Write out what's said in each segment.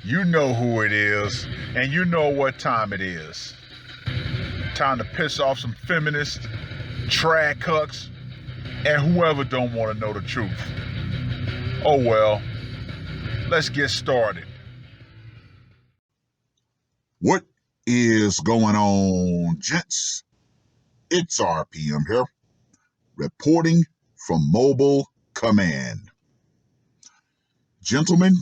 You know who it is, and you know what time it is. Time to piss off some feminists, trad cucks, and whoever don't want to know the truth. Oh well, let's get started. What is going on, gents? It's R.P.M. here, reporting from Mobile Command. Gentlemen,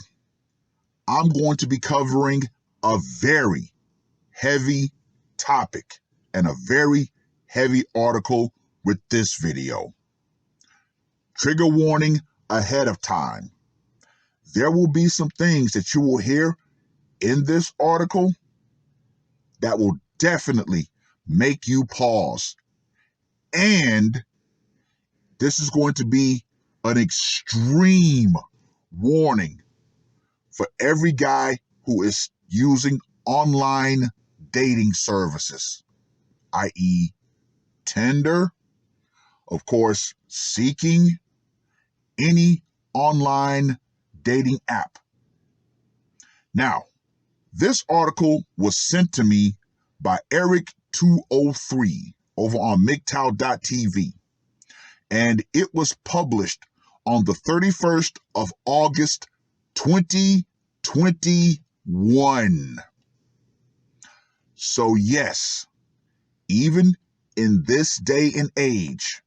I'm going to be covering a very heavy topic and a very heavy article with this video. Trigger warning ahead of time. There will be some things that you will hear in this article that will definitely make you pause. And this is going to be an extreme warning for every guy who is using online dating services, i.e. Tinder, of course, Seeking, any online dating app. Now, this article was sent to me by Eric203 over on MGTOW.tv, and it was published on the 31st of August, 2021. So yes, even in this day and age,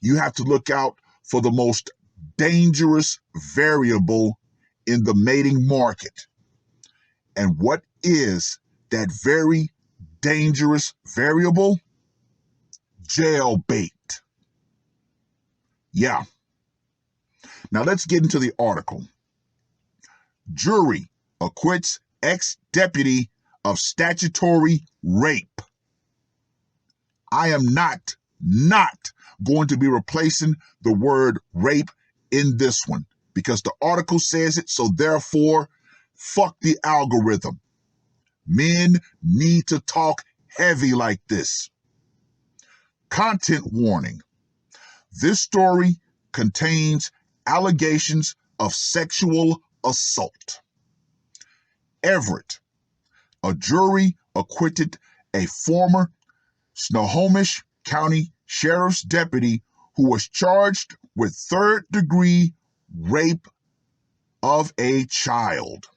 you have to look out for the most dangerous variable in the mating market. And what is that very dangerous variable? Jailbait. Yeah. Now let's get into the article. Jury acquits ex-deputy of statutory rape. I am not going to be replacing the word rape in this one because the article says it, so therefore, fuck the algorithm. Men need to talk heavy like this. Content warning. This story contains allegations of sexual assault. Everett, a jury acquitted a former Snohomish County Sheriff's deputy who was charged with third-degree rape of a child.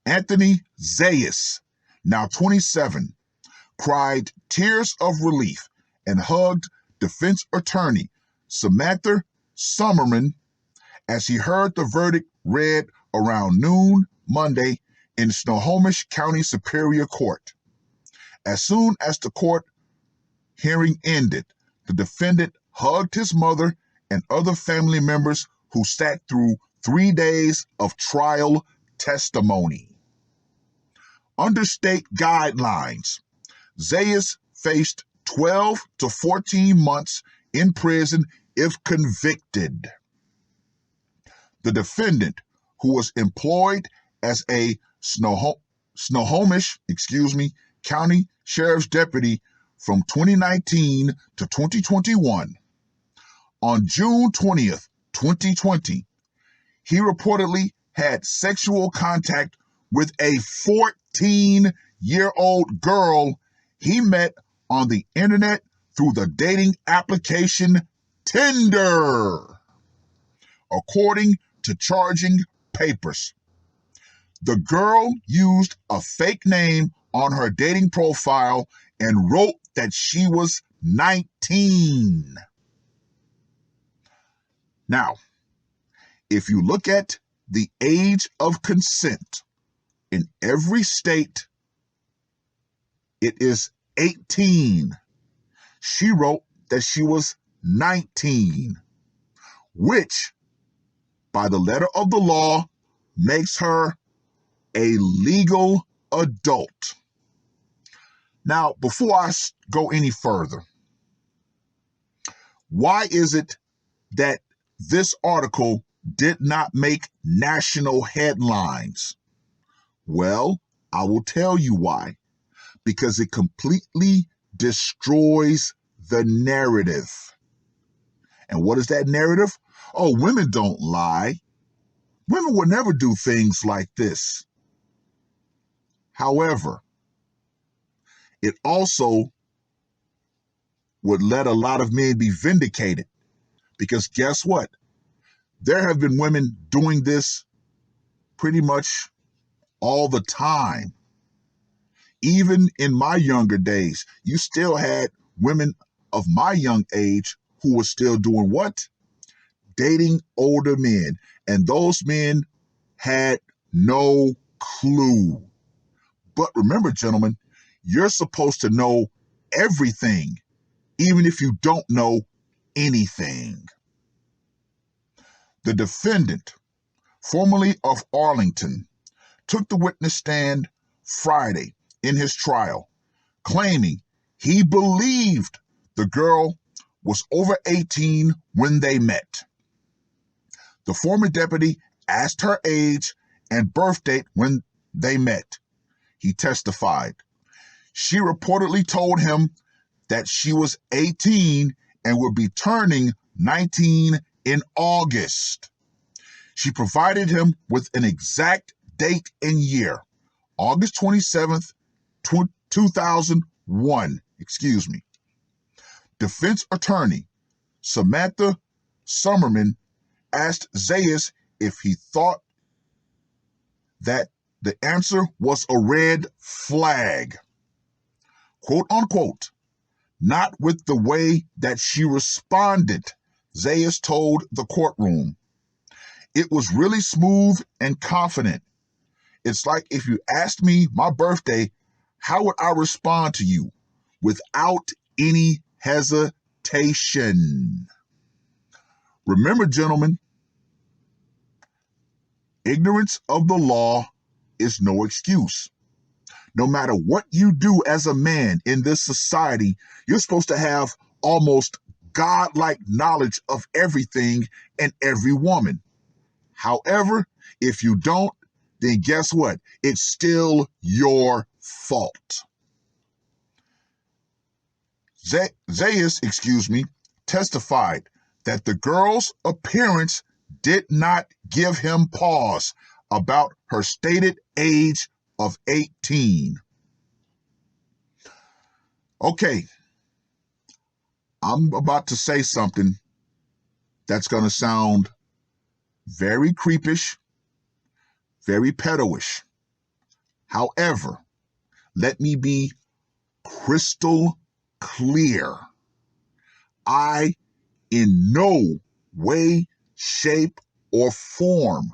Anthony Zayas, now 27, cried tears of relief and hugged defense attorney Samantha Summerman as he heard the verdict read around noon Monday in Snohomish County Superior Court. As soon as the court hearing ended, the defendant hugged his mother and other family members who sat through 3 days of trial testimony. Under state guidelines, Zayas faced 12 to 14 months in prison if convicted. The defendant, who was employed as a Snohomish County Sheriff's deputy from 2019 to 2021, on June 20th, 2020, he reportedly had sexual contact with a 14-year-old girl he met on the internet through the dating application Tinder, according to charging papers. The girl used a fake name on her dating profile and wrote that she was 19. Now, if you look at the age of consent in every state, it is 18. She wrote that she was 19, which, by the letter of the law, makes her a legal adult. Now, before I go any further, why is it that this article did not make national headlines? Well, I will tell you why. Because it completely destroys the narrative. And what is that narrative? Oh, women don't lie. Women would never do things like this. However, it also would let a lot of men be vindicated, because guess what? There have been women doing this pretty much all the time. Even in my younger days, you still had women of my young age who were still doing what? Dating older men. And those men had no clue. But remember, gentlemen, you're supposed to know everything, even if you don't know anything. The defendant, formerly of Arlington, took the witness stand Friday in his trial, claiming he believed the girl was over 18 when they met. The former deputy asked her age and birth date when they met. He testified. She reportedly told him that she was 18 and would be turning 19 in August. She provided him with an exact date and year, August 27th, 2001. Defense attorney Samantha Summerman asked Zayas if he thought that the answer was a red flag. Quote unquote, not with the way that she responded, Zayas told the courtroom. It was really smooth and confident. It's like if you asked me my birthday, how would I respond to you? Without any hesitation. Remember, gentlemen, ignorance of the law is no excuse. No matter what you do as a man in this society, you're supposed to have almost godlike knowledge of everything and every woman. However, if you don't, then guess what? It's still your fault. Zayas, testified that the girl's appearance did not give him pause about her stated age of 18. Okay, I'm about to say something that's going to sound very creepish, very pedo-ish. However, let me be crystal clear. I, in no way, shape, or form,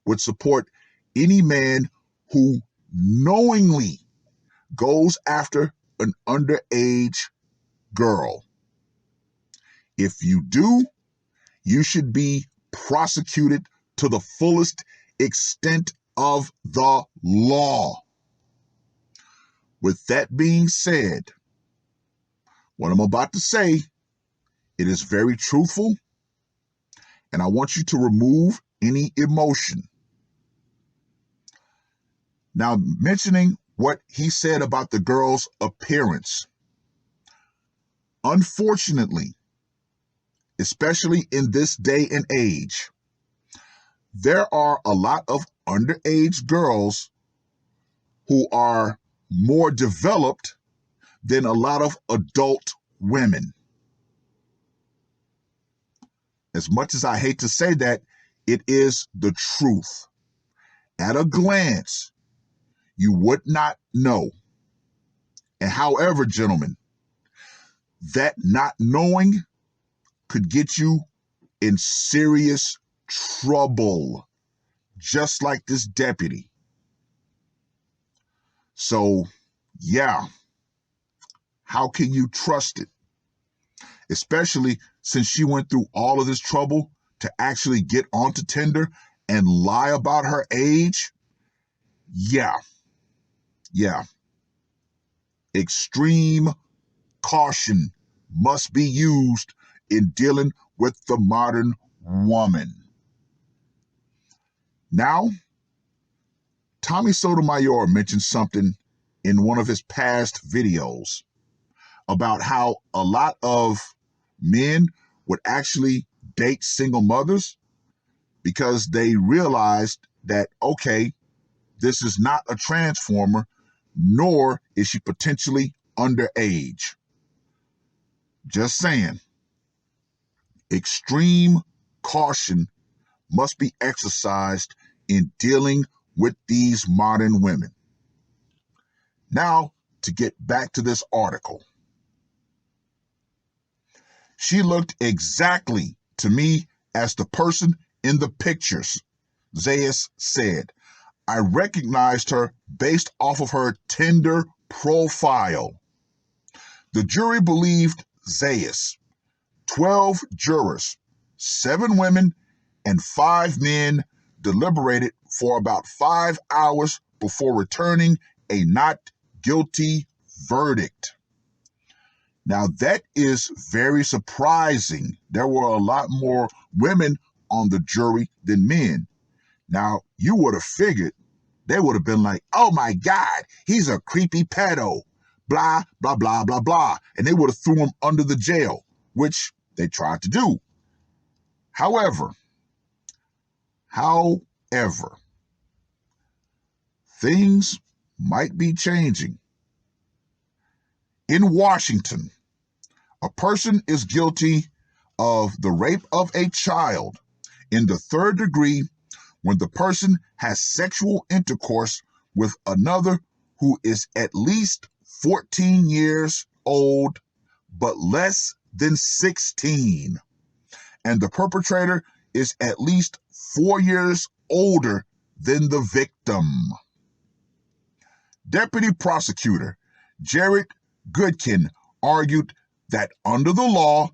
would support any man who knowingly goes after an underage girl. If you do, you should be prosecuted to the fullest extent of the law. With that being said, what I'm about to say, it is very truthful, and I want you to remove any emotion. Now, mentioning what he said about the girl's appearance, unfortunately, especially in this day and age, there are a lot of underage girls who are more developed than a lot of adult women. As much as I hate to say that, it is the truth. At a glance, you would not know. And however, gentlemen, that not knowing could get you in serious trouble, just like this deputy. So, yeah, how can you trust it? Especially since she went through all of this trouble to actually get onto Tinder and lie about her age. Yeah. Extreme caution must be used in dealing with the modern woman. Now, Tommy Sotomayor mentioned something in one of his past videos about how a lot of men would actually date single mothers because they realized that, okay, this is not a transformer, nor is she potentially underage. Just saying. Extreme caution must be exercised in dealing with these modern women. Now, to get back to this article. She looked exactly to me as the person in the pictures, Zayas said. I recognized her based off of her Tinder profile. The jury believed Zayas. 12 jurors, 7 women, and 5 men deliberated for about 5 hours before returning a not guilty verdict. Now, that is very surprising. There were a lot more women on the jury than men. Now, you would have figured they would have been like, oh my God, he's a creepy pedo, blah, blah, blah, blah, blah. And they would have threw him under the jail, which they tried to do. However, things might be changing. In Washington, a person is guilty of the rape of a child in the 3rd degree when the person has sexual intercourse with another who is at least 14 years old but less than 16, and the perpetrator is at least 4 years older than the victim. Deputy Prosecutor Jared Goodkin argued that under the law,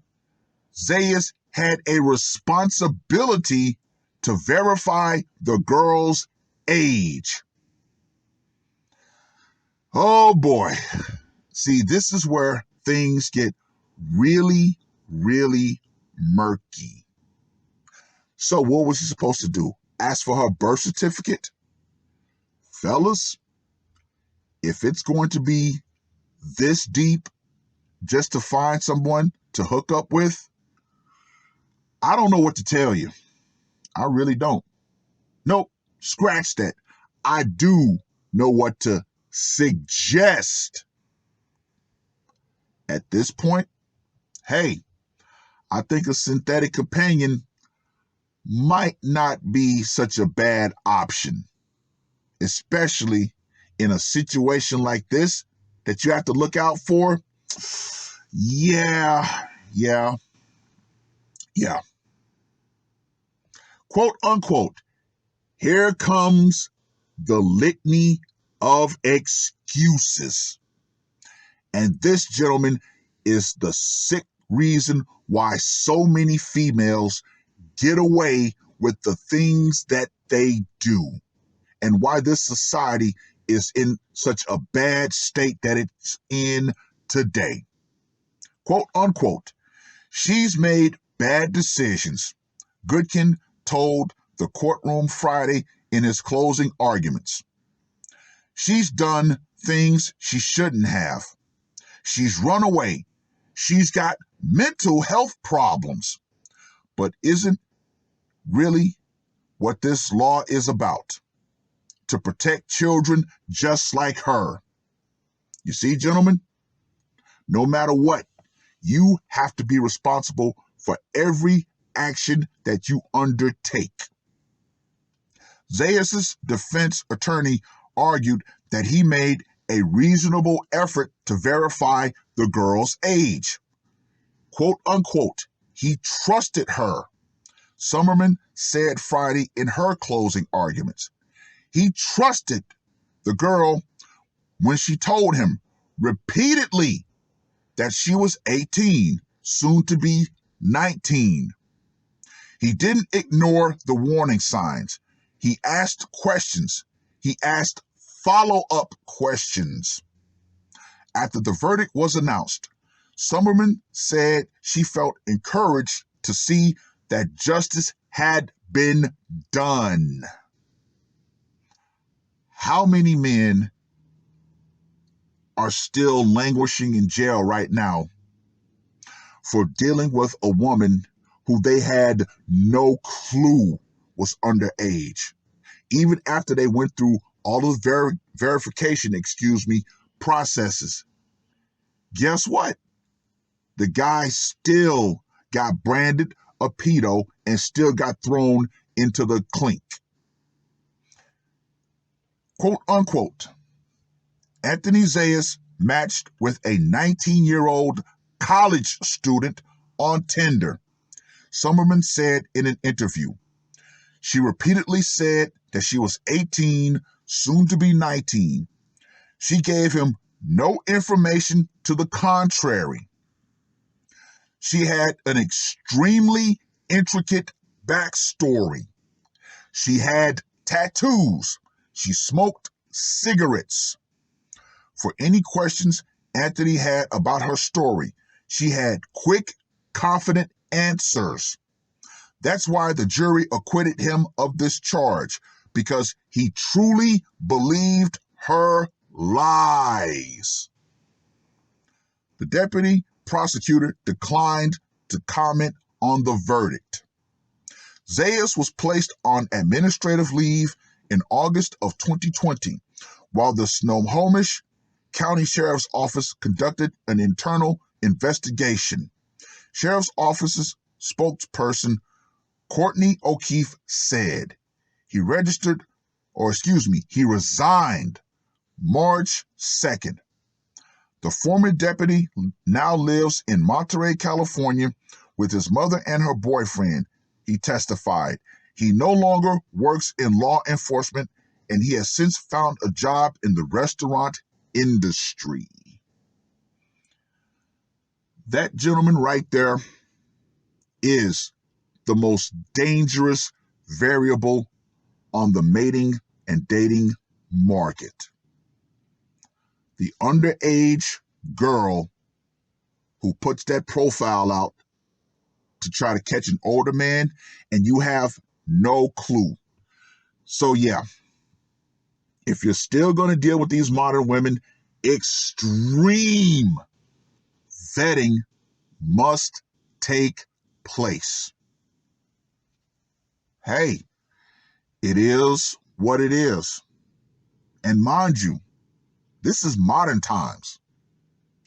Zayas had a responsibility to verify the girl's age. Oh boy. See, this is where things get really, really murky. So what was she supposed to do? Ask for her birth certificate? Fellas, if it's going to be this deep just to find someone to hook up with, I don't know what to tell you. I really don't. Nope, scratch that. I do know what to suggest. At this point, hey, I think a synthetic companion might not be such a bad option, especially in a situation like this that you have to look out for. Yeah. Quote unquote, here comes the litany of excuses. And this, gentleman, is the sick reason why so many females get away with the things that they do, and why this society is in such a bad state that it's in today. Quote unquote, she's made bad decisions, Goodkin told the courtroom Friday in his closing arguments. She's done things she shouldn't have. She's run away. She's got mental health problems. But isn't really what this law is about? To protect children just like her. You see, gentlemen, no matter what, you have to be responsible for every action that you undertake. Zayas' defense attorney argued that he made a reasonable effort to verify the girl's age. Quote unquote, he trusted her, Summerman said Friday in her closing arguments. He trusted the girl when she told him repeatedly that she was 18, soon to be 19. He didn't ignore the warning signs. He asked questions. He asked follow-up questions. After the verdict was announced, Summerman said she felt encouraged to see that justice had been done. How many men are still languishing in jail right now for dealing with a woman who they had no clue was underage. Even after they went through all of the verification, processes. Guess what? The guy still got branded a pedo and still got thrown into the clink. Quote unquote, Anthony Zayas matched with a 19-year-old college student on Tinder, Summerman said in an interview. She repeatedly said that she was 18, soon to be 19. She gave him no information to the contrary. She had an extremely intricate backstory. She had tattoos. She smoked cigarettes. For any questions Anthony had about her story, she had quick, confident answers. That's why the jury acquitted him of this charge, because he truly believed her lies. The deputy prosecutor declined to comment on the verdict. Zayas was placed on administrative leave in August of 2020, while the Snohomish County Sheriff's Office conducted an internal investigation. Sheriff's Office's spokesperson, Courtney O'Keefe, said he resigned March 2nd. The former deputy now lives in Monterey, California, with his mother and her boyfriend. He testified. He no longer works in law enforcement, and he has since found a job in the restaurant industry. That gentleman right there is the most dangerous variable on the mating and dating market. The underage girl who puts that profile out to try to catch an older man, and you have no clue. So yeah, if you're still going to deal with these modern women, extreme vetting must take place. Hey, it is what it is. And mind you, this is modern times.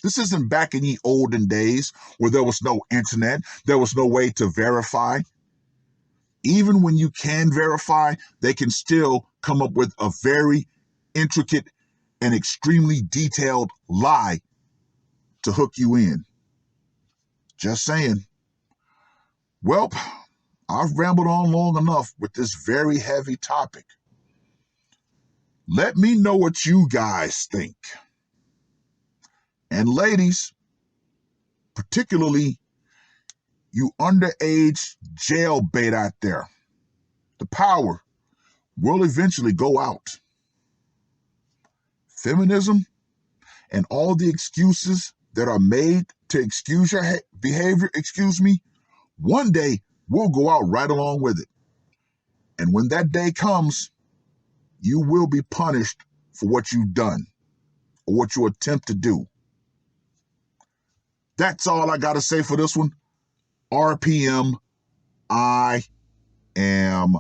This isn't back in the olden days where there was no internet, there was no way to verify. Even when you can verify, they can still come up with a very intricate and extremely detailed lie to hook you in. Just saying. Well, I've rambled on long enough with this very heavy topic. Let me know what you guys think. And ladies, particularly you underage jailbait out there, the power will eventually go out. Feminism and all the excuses that are made to excuse your behavior, one day we'll go out right along with it. And when that day comes, you will be punished for what you've done or what you attempt to do. That's all I got to say for this one. R.P.M. I am